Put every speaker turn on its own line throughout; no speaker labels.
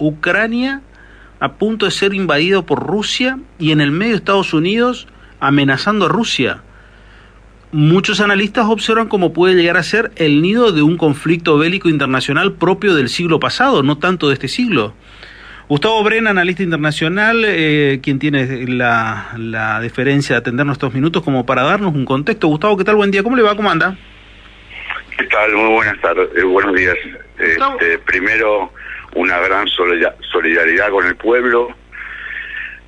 Ucrania a punto de ser invadido por Rusia y en el medio Estados Unidos amenazando a Rusia. Muchos analistas observan cómo puede llegar a ser el nido de un conflicto bélico internacional propio del siglo pasado, no tanto de este siglo. Gustavo Bren, analista internacional, quien tiene la deferencia de atendernos estos minutos como para darnos un contexto. Gustavo, ¿qué tal? Buen día. ¿Cómo le va? ¿Cómo anda?
¿Qué tal? Muy buenas tardes, buenos días. Primero, una gran solidaridad con el pueblo,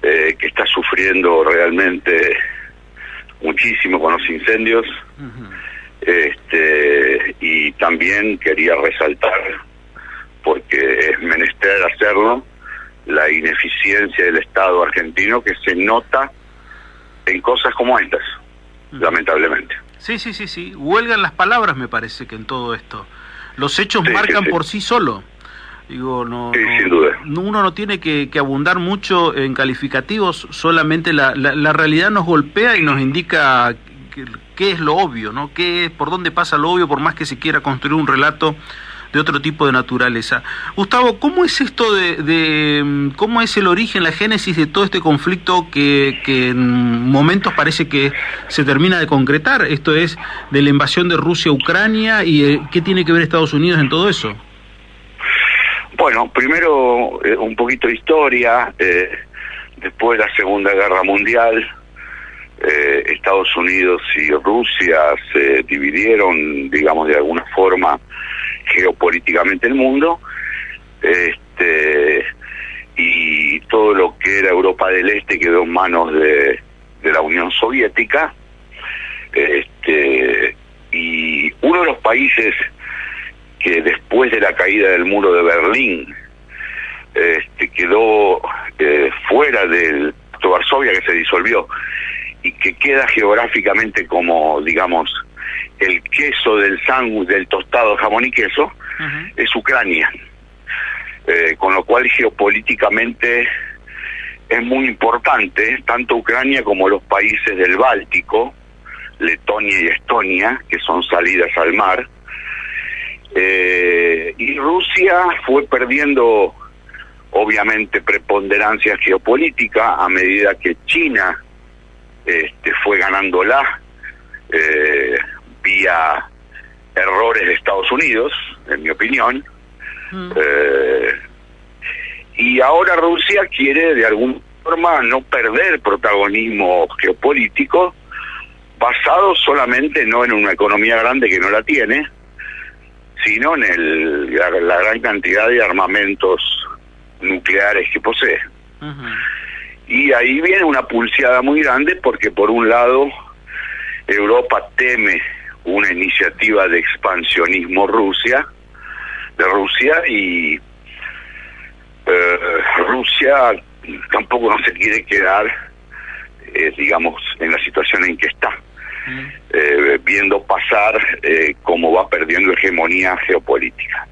que está sufriendo realmente muchísimo con los incendios. Y también quería resaltar, porque es menester hacerlo, la ineficiencia del Estado argentino que se nota en cosas como estas, lamentablemente.
Sí. Huelgan las palabras, me parece, que en todo esto. Los hechos marcan por sí solo. Digo,
sin duda.
Uno no tiene que abundar mucho en calificativos, solamente la realidad nos golpea y nos indica qué es lo obvio, ¿no? Por dónde pasa lo obvio, por más que se quiera construir un relato de otro tipo de naturaleza. Gustavo, ¿cómo es esto cómo es el origen, la génesis de todo este conflicto que en momentos parece que se termina de concretar? Esto es, de la invasión de Rusia a Ucrania, y ¿qué tiene que ver Estados Unidos en todo eso?
Bueno, primero un poquito de historia. Después de la Segunda Guerra Mundial, Estados Unidos y Rusia se dividieron, digamos, de alguna forma geopolíticamente el mundo, y todo lo que era Europa del Este quedó en manos de la Unión Soviética, y uno de los países que después de la caída del muro de Berlín quedó fuera del Pacto de Varsovia, que se disolvió y que queda geográficamente como, digamos, el queso del sándwich, del tostado jamón y queso, es Ucrania, con lo cual geopolíticamente es muy importante tanto Ucrania como los países del Báltico, Letonia y Estonia, que son salidas al mar. Y Rusia fue perdiendo obviamente preponderancia geopolítica a medida que China fue ganándola vía errores de Estados Unidos, en mi opinión. Y ahora Rusia quiere de alguna forma no perder protagonismo geopolítico, basado solamente no en una economía grande que no la tiene, sino en la gran cantidad de armamentos nucleares que posee. Y ahí viene una pulseada muy grande, porque por un lado Europa teme una iniciativa de expansionismo de Rusia, y Rusia tampoco no se quiere quedar, digamos, en la situación en que está, viendo pasar cómo va perdiendo hegemonía geopolítica.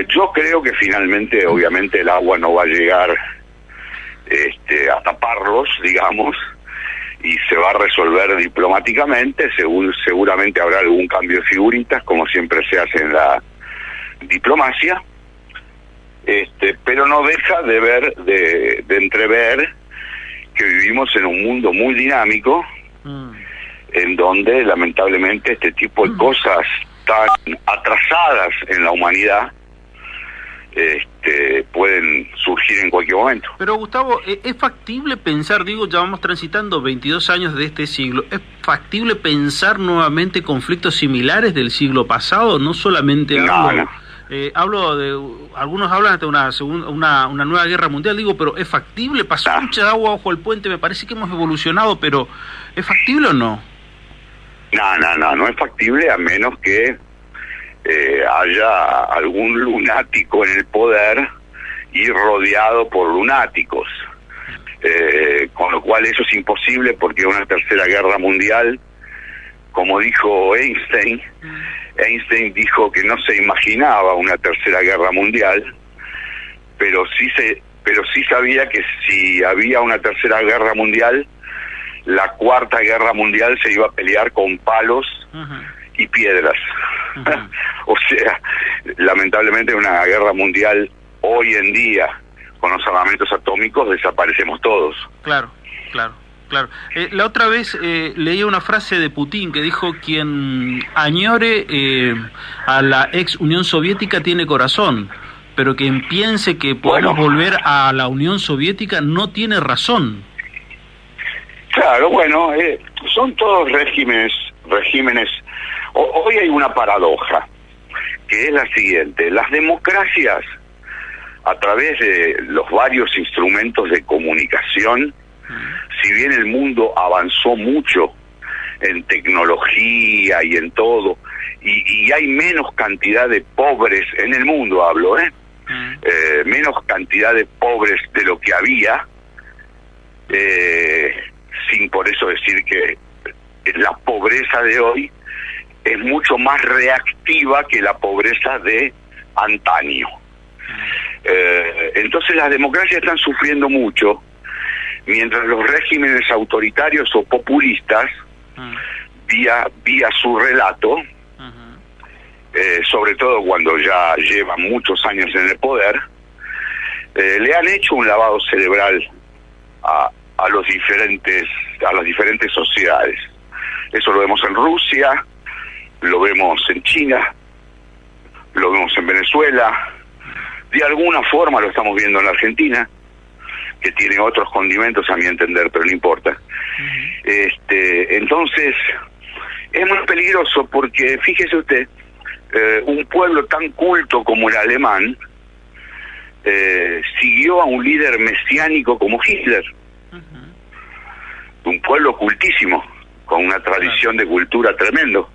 Yo creo que finalmente, obviamente, el agua no va a llegar a taparlos, digamos, y se va a resolver diplomáticamente. Seguramente habrá algún cambio de figuritas, como siempre se hace en la diplomacia, pero no deja de entrever que vivimos en un mundo muy dinámico, en donde lamentablemente este tipo de cosas tan atrasadas en la humanidad pueden surgir en cualquier momento.
Pero Gustavo, ¿es factible pensar, ya vamos transitando 22 años de este siglo, ¿es factible pensar nuevamente conflictos similares del siglo pasado? No solamente hablo de, algunos hablan de una nueva guerra mundial, pero ¿es factible? Pasó mucha agua bajo el puente, me parece que hemos evolucionado, pero ¿es factible o no?
No es factible, a menos que haya algún lunático en el poder y rodeado por lunáticos, con lo cual eso es imposible, porque una tercera guerra mundial, como dijo Einstein dijo que no se imaginaba una tercera guerra mundial, pero sí sabía que si había una tercera guerra mundial, la cuarta guerra mundial se iba a pelear con palos y piedras. O sea, lamentablemente una guerra mundial hoy en día, con los armamentos atómicos, desaparecemos todos.
Claro, claro. Claro. La otra vez leí una frase de Putin que dijo: quien añore a la ex Unión Soviética tiene corazón, pero quien piense que podemos volver a la Unión Soviética no tiene razón.
Claro, bueno, son todos regímenes. Hoy hay una paradoja, que es la siguiente: las democracias, a través de los varios instrumentos de comunicación, si bien el mundo avanzó mucho en tecnología y en todo, y hay menos cantidad de pobres en el mundo, hablo, menos cantidad de pobres de lo que había, sin por eso decir que la pobreza de hoy es mucho más reactiva que la pobreza de antaño. Entonces las democracias están sufriendo mucho, mientras los regímenes autoritarios o populistas, vía su relato, sobre todo cuando ya llevan muchos años en el poder, le han hecho un lavado cerebral a las diferentes sociedades. Eso lo vemos en Rusia, lo vemos en China, lo vemos en Venezuela, de alguna forma lo estamos viendo en la Argentina, que tiene otros condimentos a mi entender, pero no importa. Entonces, es muy peligroso porque, fíjese usted, un pueblo tan culto como el alemán siguió a un líder mesiánico como Hitler. Un pueblo cultísimo, con una tradición de cultura tremendo.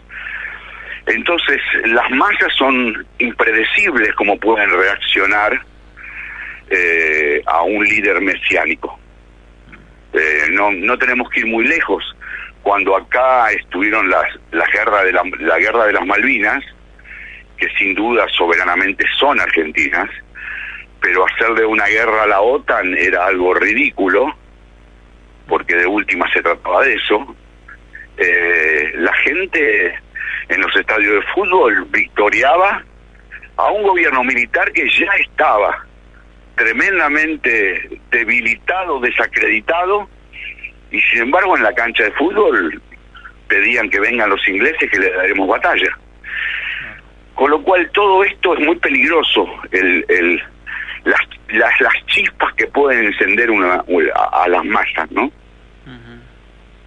Entonces, las masas son impredecibles como pueden reaccionar a un líder mesiánico. No tenemos que ir muy lejos. Cuando acá estuvieron la guerra de las Malvinas, que sin duda soberanamente son argentinas, pero hacerle una guerra a la OTAN era algo ridículo, porque de última se trataba de eso. La gente en los estadios de fútbol victoriaba a un gobierno militar que ya estaba tremendamente debilitado, desacreditado, y sin embargo en la cancha de fútbol pedían que vengan los ingleses, que les daremos batalla. Con lo cual todo esto es muy peligroso, las chispas que pueden encender a las masas, ¿no?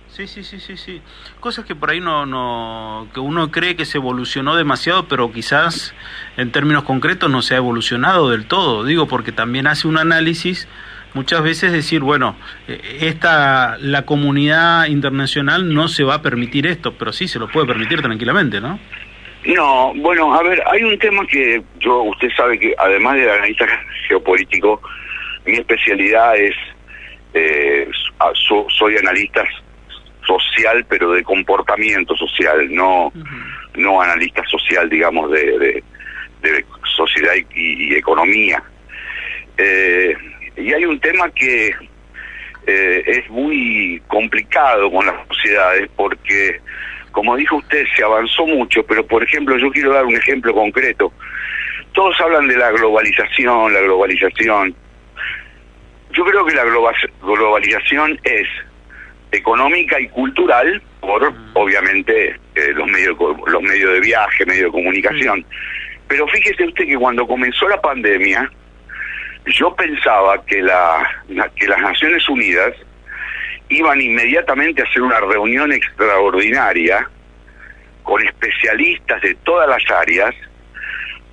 Sí. Cosas que por ahí que uno cree que se evolucionó demasiado, pero quizás en términos concretos no se ha evolucionado del todo. Digo, porque también hace un análisis, muchas veces decir, bueno, la comunidad internacional no se va a permitir esto, pero sí se lo puede permitir tranquilamente, ¿no? No,
bueno, a ver, hay un tema que usted sabe que además de analista geopolítico, mi especialidad es, soy analista social, pero de comportamiento social, no analista social, digamos, de sociedad y economía. Y hay un tema que es muy complicado con las sociedades, porque, como dijo usted, se avanzó mucho, pero por ejemplo, yo quiero dar un ejemplo concreto. Todos hablan de la globalización. Yo creo que la globalización es económica y cultural, por obviamente los medios de viaje, medios de comunicación. Pero fíjese usted que cuando comenzó la pandemia, yo pensaba que las Naciones Unidas iban inmediatamente a hacer una reunión extraordinaria con especialistas de todas las áreas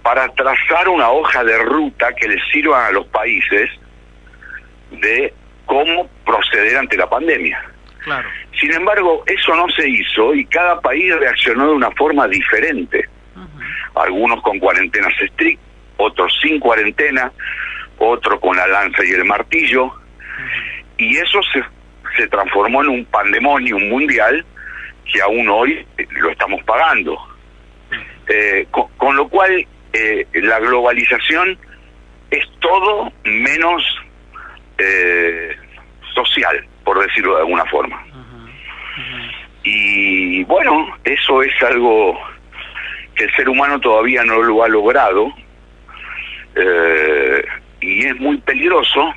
para trazar una hoja de ruta que les sirva a los países de cómo proceder ante la pandemia.
Claro.
Sin embargo, eso no se hizo y cada país reaccionó de una forma diferente. Algunos con cuarentenas estrictas, otros sin cuarentena, otros con la lanza y el martillo, y eso se transformó en un pandemonium mundial que aún hoy lo estamos pagando. Con lo cual, la globalización es todo menos social, por decirlo de alguna forma. Y bueno, eso es algo que el ser humano todavía no lo ha logrado. peligroso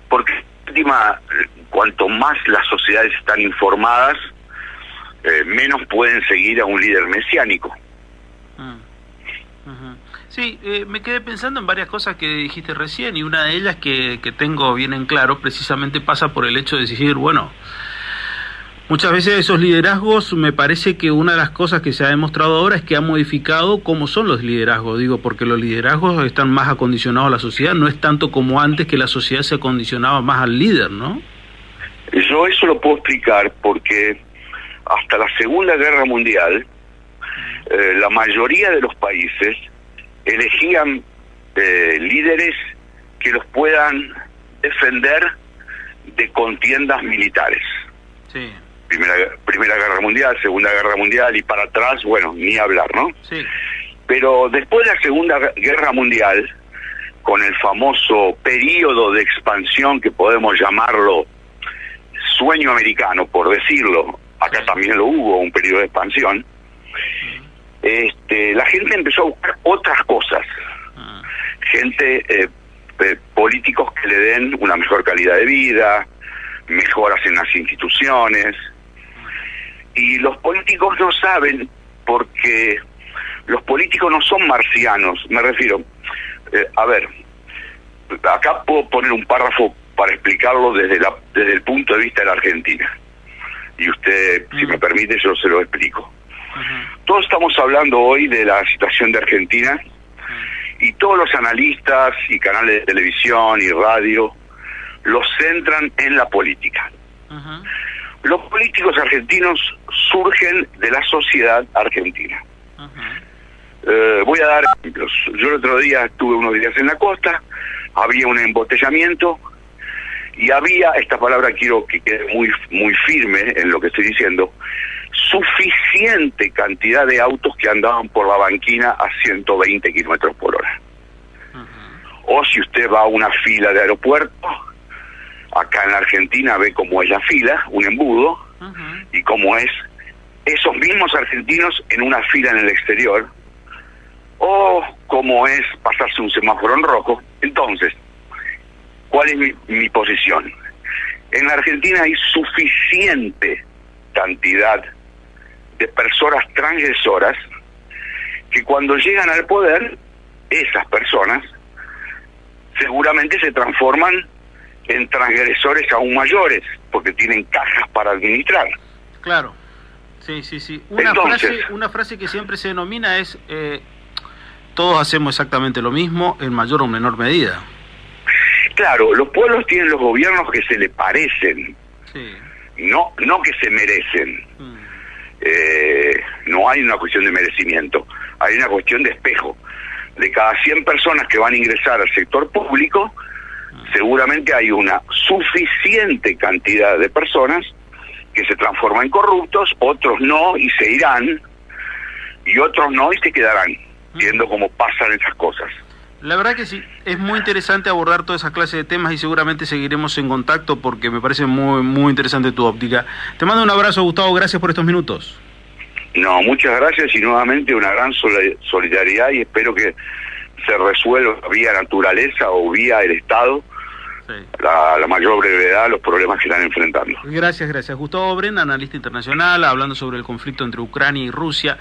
porque, última, cuanto más las sociedades están informadas, menos pueden seguir a un líder mesiánico.
Sí, me quedé pensando en varias cosas que dijiste recién, y una de ellas que tengo bien en claro precisamente pasa por el hecho de decir, bueno, muchas veces esos liderazgos, me parece que una de las cosas que se ha demostrado ahora es que ha modificado cómo son los liderazgos, digo, porque los liderazgos están más acondicionados a la sociedad, no es tanto como antes que la sociedad se acondicionaba más al líder, ¿no?
Yo eso lo puedo explicar porque hasta la Segunda Guerra Mundial, la mayoría de los países elegían líderes que los puedan defender de contiendas militares.
Sí.
Primera Guerra Mundial, Segunda Guerra Mundial y para atrás, bueno, ni hablar, ¿no?
Sí.
Pero después de la Segunda Guerra Mundial, con el famoso periodo de expansión que podemos llamarlo sueño americano, por decirlo, acá también lo hubo, un periodo de expansión, la gente empezó a buscar otras cosas. Gente, políticos que le den una mejor calidad de vida, mejoras en las instituciones. Y los políticos no saben, porque los políticos no son marcianos, me refiero. A ver, acá puedo poner un párrafo para explicarlo desde el punto de vista de la Argentina. Y usted, si me permite, yo se lo explico. Todos estamos hablando hoy de la situación de Argentina y todos los analistas y canales de televisión y radio los centran en la política. Los políticos argentinos surgen de la sociedad argentina. Voy a dar ejemplos. Yo el otro día estuve unos días en la costa, había un embotellamiento y había, esta palabra quiero que quede muy firme en lo que estoy diciendo, suficiente cantidad de autos que andaban por la banquina a 120 kilómetros por hora. O si usted va a una fila de aeropuerto, acá en la Argentina ve cómo es la fila, un embudo, y cómo es esos mismos argentinos en una fila en el exterior, o cómo es pasarse un semáforo en rojo. Entonces, ¿cuál es mi posición? En la Argentina hay suficiente cantidad de personas transgresoras que cuando llegan al poder, esas personas seguramente se transforman en transgresores aún mayores, porque tienen cajas para administrar.
Claro, sí. Una frase que siempre se denomina es, todos hacemos exactamente lo mismo, en mayor o menor medida.
Claro, los pueblos tienen los gobiernos que se le parecen,
sí.
no que se merecen. No hay una cuestión de merecimiento, hay una cuestión de espejo. De cada 100 personas que van a ingresar al sector público, seguramente hay una suficiente cantidad de personas que se transforman en corruptos, otros no y se irán, y otros no y se quedarán, viendo cómo pasan esas cosas.
La verdad que sí, es muy interesante abordar toda esa clase de temas y seguramente seguiremos en contacto porque me parece muy interesante tu óptica. Te mando un abrazo, Gustavo, gracias por estos minutos.
No, muchas gracias y nuevamente una gran solidaridad y espero que se resuelva vía naturaleza o vía el Estado, sí, la mayor brevedad los problemas que están enfrentando.
Gracias. Gustavo Brenda, analista internacional, hablando sobre el conflicto entre Ucrania y Rusia.